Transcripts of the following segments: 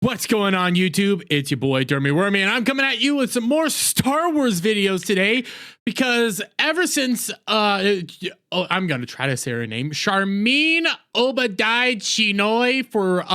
What's going on, YouTube? It's your boy Dermy Wormy, and I'm coming at you with some more Star Wars videos today because ever since I'm gonna try to say her name, Charmin Obaid-Chinoy for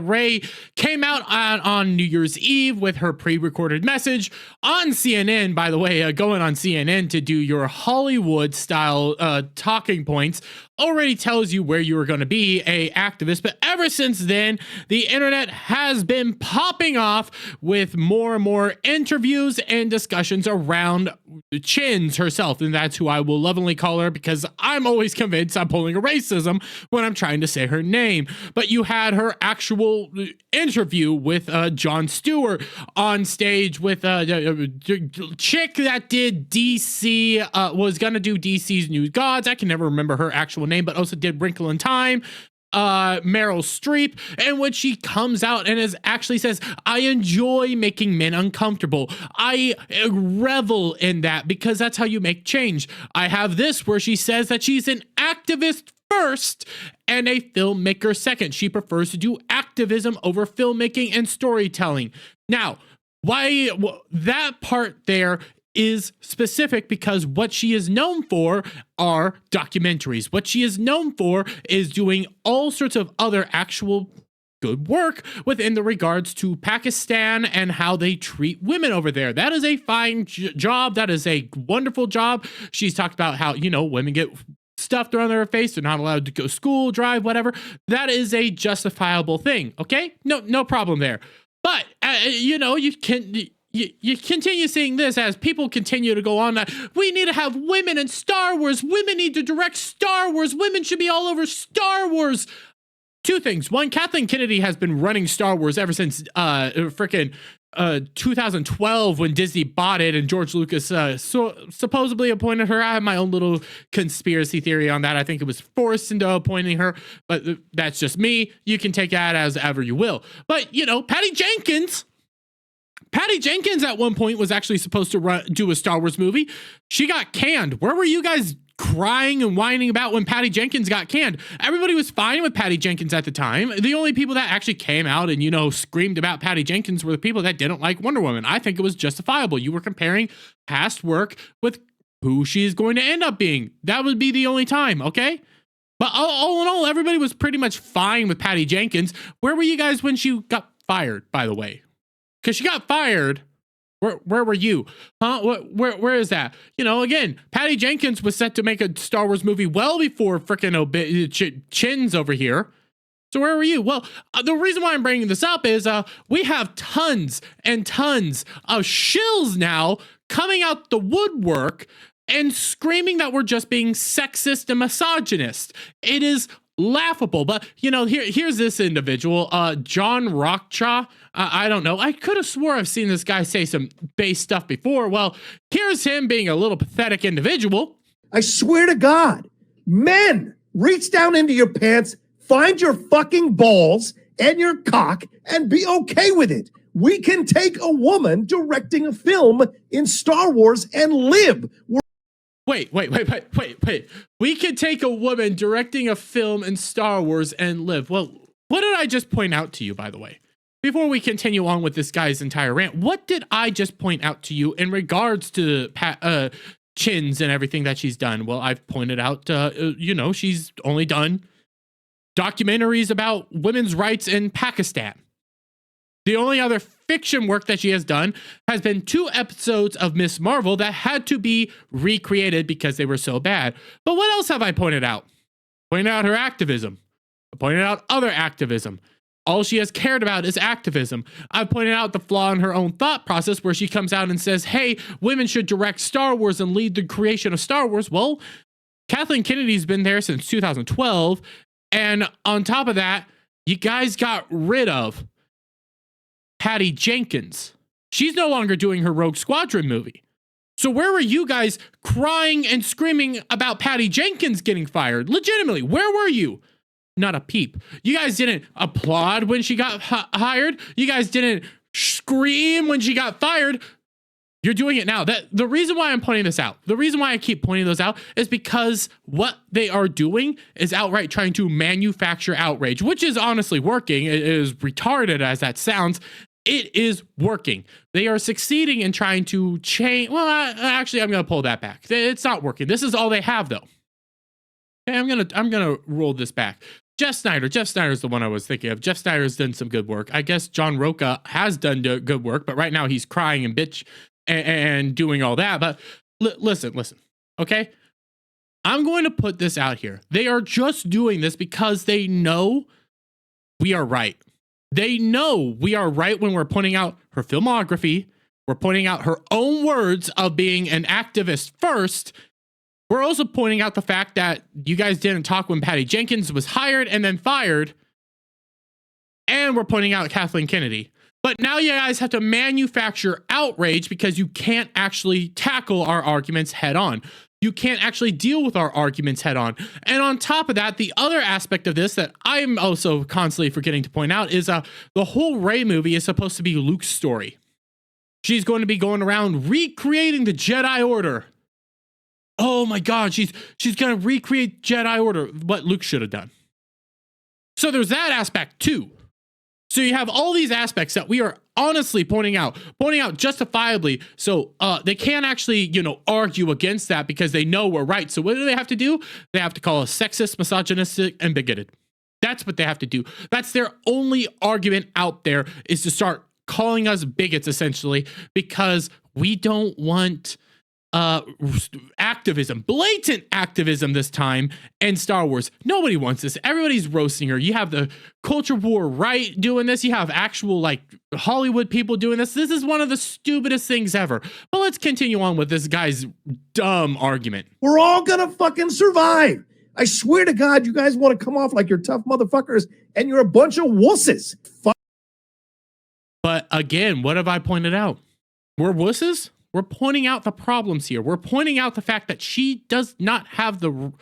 Rey came out on New Year's Eve with her pre-recorded message on CNN. By the way, going on CNN to do your Hollywood style talking points already tells you where you are going to be a activist. But ever since then, the internet has been popping off with more and more interviews and discussions around Chins herself, and that's who I will lovingly call her because I'm always convinced I'm pulling a racism when I'm trying to say her name. But you had her actual interview with Jon Stewart on stage with a chick that did DC, was gonna do DC's New Gods. I can never remember her actual name, but also did Wrinkle in Time, Meryl Streep, and when she comes out and actually says, I enjoy making men uncomfortable. I revel in that because that's how you make change. I have this where she says that she's an activist first and a filmmaker second. She prefers to do activism over filmmaking and storytelling. Now, why that part there is specific because what she is known for are documentaries. What she is known for is doing all sorts of other actual good work within the regards to Pakistan and how they treat women over there. That is a fine job. That is a wonderful job. She's talked about how, you know, women get stuff thrown in their face. They're not allowed to go school, drive, whatever. That is a justifiable thing. Okay? No problem there. But, you know, you continue seeing this as people continue to go on that we need to have women in Star Wars. Women need to direct Star Wars. Women should be all over Star Wars. Two things. One, Kathleen Kennedy has been running Star Wars ever since frickin' 2012 when Disney bought it and George Lucas supposedly appointed her. I have my own little conspiracy theory on that. I think it was forced into appointing her, but that's just me. You can take that as ever you will. But, you know, Patty Jenkins at one point was actually supposed to do a Star Wars movie. She got canned. Where were you guys crying and whining about when Patty Jenkins got canned? Everybody was fine with Patty Jenkins at the time. The only people that actually came out and, you know, screamed about Patty Jenkins were the people that didn't like Wonder Woman. I think it was justifiable. You were comparing past work with who she's going to end up being. That would be the only time, okay? But all in all, everybody was pretty much fine with Patty Jenkins. Where were you guys when she got fired, by the way? Because she got fired. Where were you? Huh? Where is that? You know, again, Patty Jenkins was set to make a Star Wars movie well before frickin' Chins over here. So where were you? Well, the reason why I'm bringing this up is we have tons and tons of shills now coming out the woodwork and screaming that we're just being sexist and misogynist. It is laughable. But, you know, here's this individual, John Rockchaw. I don't know. I could have swore I've seen this guy say some base stuff before. Well, here's him being a little pathetic individual. I swear to God, men, reach down into your pants, find your fucking balls and your cock, and be okay with it. We can take a woman directing a film in Star Wars and live. Wait. We could take a woman directing a film in Star Wars and live. Well, what did I just point out to you, by the way? Before we continue on with this guy's entire rant, what did I just point out to you in regards to Chins and everything that she's done? Well, I've pointed out, you know, she's only done documentaries about women's rights in Pakistan. The only other fiction work that she has done has been 2 episodes of Miss Marvel that had to be recreated because they were so bad. But what else have I pointed out? Pointed out her activism. I pointed out other activism. All she has cared about is activism. I've pointed out the flaw in her own thought process where she comes out and says, hey, women should direct Star Wars and lead the creation of Star Wars. Well, Kathleen Kennedy's been there since 2012. And on top of that, you guys got rid of Patty Jenkins. She's no longer doing her Rogue Squadron movie. So where were you guys crying and screaming about Patty Jenkins getting fired? Legitimately, where were you? Not a peep. You guys didn't applaud when she got hired. You guys didn't scream when she got fired. You're doing it now. That the reason why I'm pointing this out, the reason why I keep pointing those out is because what they are doing is outright trying to manufacture outrage, which is honestly working. It is retarded as that sounds. It is working. They are succeeding in trying to change. Well, actually, I'm going to pull that back. It's not working. This is all they have, though. Okay, I'm gonna roll this back. Jeff Snyder. Jeff Snyder's the one I was thinking of. Jeff Snyder's done some good work. I guess John Roca has done good work, but right now he's crying and bitch and doing all that. But listen. Okay, I'm going to put this out here. They are just doing this because they know we are right. They know we are right when we're pointing out her filmography. We're pointing out her own words of being an activist first. We're also pointing out the fact that you guys didn't talk when Patty Jenkins was hired and then fired. And we're pointing out Kathleen Kennedy. But now you guys have to manufacture outrage because you can't actually tackle our arguments head on. You can't actually deal with our arguments head on. And on top of that, the other aspect of this that I'm also constantly forgetting to point out is the whole Rey movie is supposed to be Luke's story. She's going to be going around recreating the Jedi Order. Oh my God, she's going to recreate Jedi Order, what Luke should have done. So there's that aspect too. So you have all these aspects that we are honestly pointing out justifiably. So they can't actually, argue against that because they know we're right. So what do they have to do? They have to call us sexist, misogynistic, and bigoted. That's what they have to do. That's their only argument out there, is to start calling us bigots, essentially, because we don't want activism, blatant activism this time in Star Wars. Nobody wants this. Everybody's roasting her. You have the culture war right doing this. You have actual Hollywood people doing this. This is one of the stupidest things ever. But let's continue on with this guy's dumb argument. We're all gonna fucking survive. I swear to God, you guys want to come off like you're tough motherfuckers and you're a bunch of wusses. But again, what have I pointed out? We're wusses? We're pointing out the problems here. We're pointing out the fact that she doesn't have the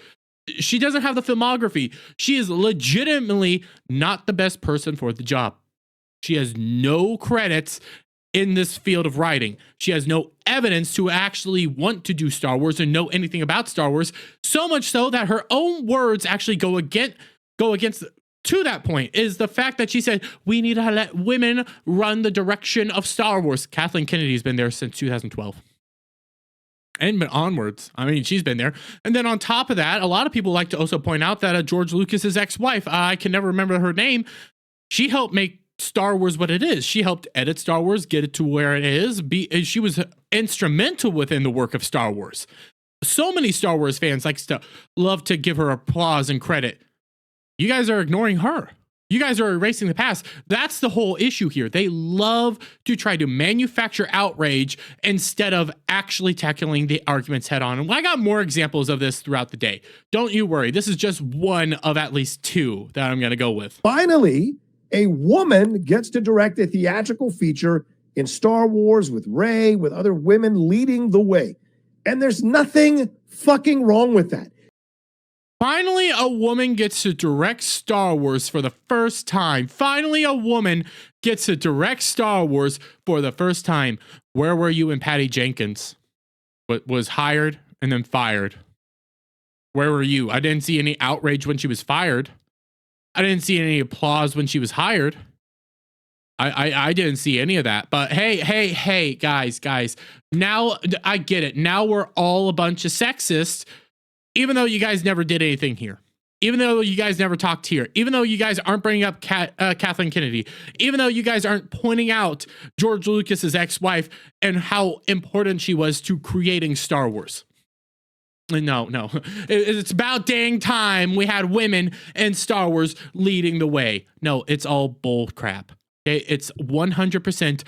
filmography. She is legitimately not the best person for the job. She has no credits in this field of writing. She has no evidence to actually want to do Star Wars and know anything about Star Wars. So much so that her own words actually go against to that point, is the fact that she said, we need to let women run the direction of Star Wars. Kathleen Kennedy's been there since 2012. And onwards. I mean, she's been there. And then on top of that, a lot of people like to also point out that George Lucas's ex-wife, I can never remember her name, she helped make Star Wars what it is. She helped edit Star Wars, get it to where it is. She was instrumental within the work of Star Wars. So many Star Wars fans love to give her applause and credit. You guys are ignoring her. You guys are erasing the past. That's the whole issue here. They love to try to manufacture outrage instead of actually tackling the arguments head on. And I got more examples of this throughout the day. Don't you worry. This is just one of at least two that I'm going to go with. Finally, a woman gets to direct a theatrical feature in Star Wars with Rey, with other women leading the way. And there's nothing fucking wrong with that. Finally, a woman gets to direct Star Wars for the first time. Finally, a woman gets to direct Star Wars for the first time. Where were you when Patty Jenkins was hired and then fired? Where were you? I didn't see any outrage when she was fired. I didn't see any applause when she was hired. I didn't see any of that. But hey, guys. Now I get it. Now we're all a bunch of sexists. Even though you guys never did anything here, even though you guys never talked here, even though you guys aren't bringing up Kathleen Kennedy, even though you guys aren't pointing out George Lucas's ex-wife and how important she was to creating Star Wars. No. It's about dang time we had women in Star Wars leading the way. No, it's all bull crap. Okay? It's 100%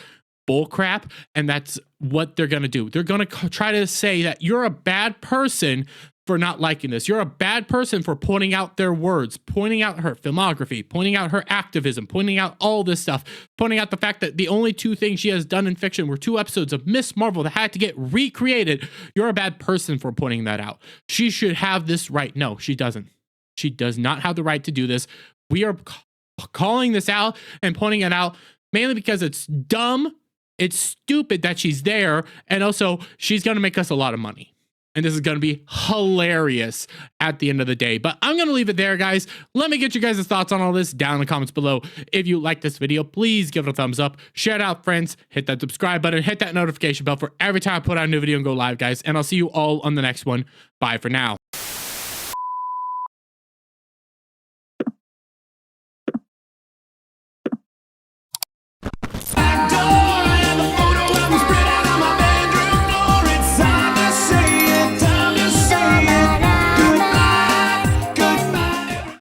bull crap, and that's what they're going to do. They're going to try to say that you're a bad person for not liking this. You're a bad person for pointing out their words, pointing out her filmography, pointing out her activism, pointing out all this stuff, pointing out the fact that the only two things she has done in fiction were 2 episodes of Miss Marvel that had to get recreated. You're a bad person for pointing that out. She should have this right. No, she doesn't. She does not have the right to do this. We are calling this out and pointing it out mainly because it's dumb It's stupid that she's there. And also, she's going to make us a lot of money. And this is going to be hilarious at the end of the day. But I'm going to leave it there, guys. Let me get you guys' thoughts on all this down in the comments below. If you like this video, please give it a thumbs up. Share it out, friends. Hit that subscribe button. Hit that notification bell for every time I put out a new video and go live, guys. And I'll see you all on the next one. Bye for now.